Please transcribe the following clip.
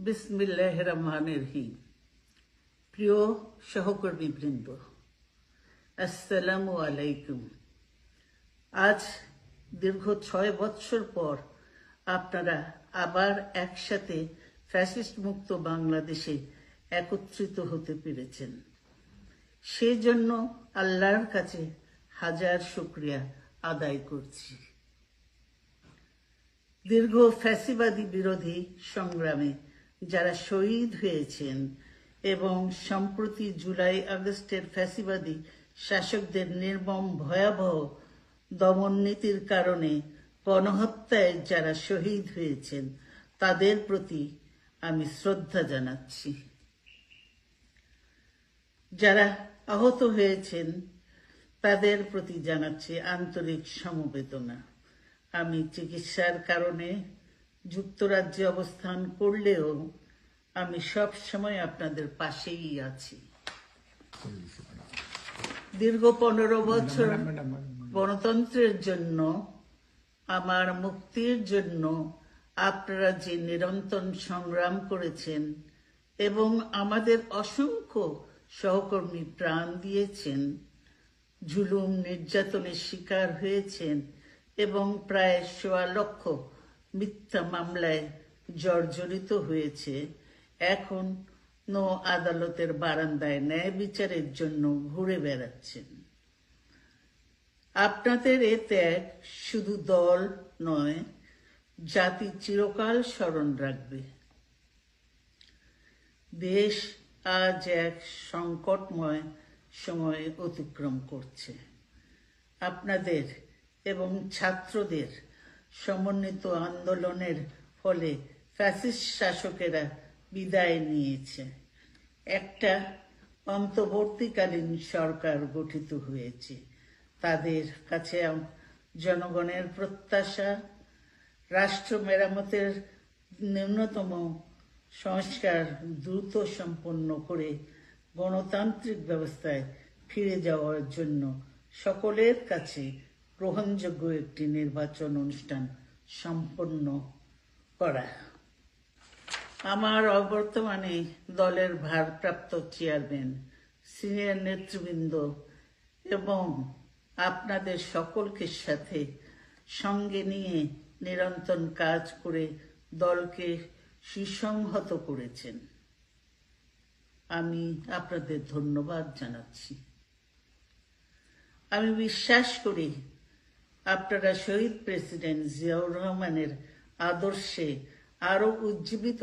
বিসমিল্লাহির রহমানির রহিম। প্রিয় সহকর্মীবৃন্দ, আসসালামু আলাইকুম। আজ দীর্ঘ 6 বৎসর পর আপনারা আবার একসাথে ফ্যাসিস্ট মুক্ত বাংলাদেশে একত্রিত হতে পেরেছেন। সেজন্য আল্লাহর কাছে হাজার শুকরিয়া আদায় করছি। দীর্ঘ ফ্যাসিবাদী বিরোধী সংগ্রামে যারা শহীদ হয়েছেন এবং সম্প্রতি জুলাই আগস্টের ফ্যাসিবাদী শাসকদের নির্মম ভয়াবহ দমন নীতির কারণে গণহত্যায় যারা শহীদ হয়েছেন তাদের প্রতি আমি শ্রদ্ধা জানাচ্ছি। যারা আহত হয়েছেন তাদের প্রতি জানাচ্ছি আন্তরিক সমবেদনা। আমি চিকিৎসার কারণে যুক্তরাজ্যে অবস্থান করলেও আমি সব সময় আপনাদের পাশেই আছি। দীর্ঘ 15 বছর গণতন্ত্রের জন্য, আমার মুক্তির জন্য আপনারা যে নিরন্তর সংগ্রাম করেছেন এবং আমাদের অসংখ্য সহকর্মী প্রাণ দিয়েছেন, জুলুম নির্যাতনের শিকার হয়েছেন এবং প্রায় 1.25 লক্ষ মিথ্যা মামলায় জর্জরিত হয়েছে, এখন আদালতের বারান্দায় ন্যায় বিচারের জন্য ঘুরে বেড়াচ্ছেন। আপনাদের এ ত্যাগ শুধু দল নয়, জাতি চিরকাল স্মরণ রাখবে। দেশ আজ এক সংকটময় সময় অতিক্রম করছে। আপনাদের এবং ছাত্রদের সমন্বিত আন্দোলনের ফলে ফ্যাসিস্ট শাসকেরা বিদায় নিয়েছে। একটা অন্তর্বর্তীকালীন সরকার গঠিত হয়েছে। তাদের কাছে জনগণের প্রত্যাশা, রাষ্ট্র মেরামতের ন্যূনতম সংস্কার দ্রুত সম্পন্ন করে গণতান্ত্রিক ব্যবস্থায় ফিরে যাওয়ার জন্য সকলের কাছে গ্রহণযোগ্য একটি নির্বাচন অনুষ্ঠান সম্পন্ন করা। আমার বর্তমানে দলের ভারপ্রাপ্ত চেয়ারম্যান, সিনিয়র নেতৃবৃন্দ এবং আপনাদের সকলকে সাথে সঙ্গে নিয়ে নিরন্তর কাজ করে দলকে সুসংহত করেছেন। আমি আপনাদের ধন্যবাদ জানাচ্ছি। আমি বিশ্বাস করি আপনারা শহীদ প্রেসিডেন্ট জিয়াউর রহমানের আদর্শে আরো উজ্জীবিত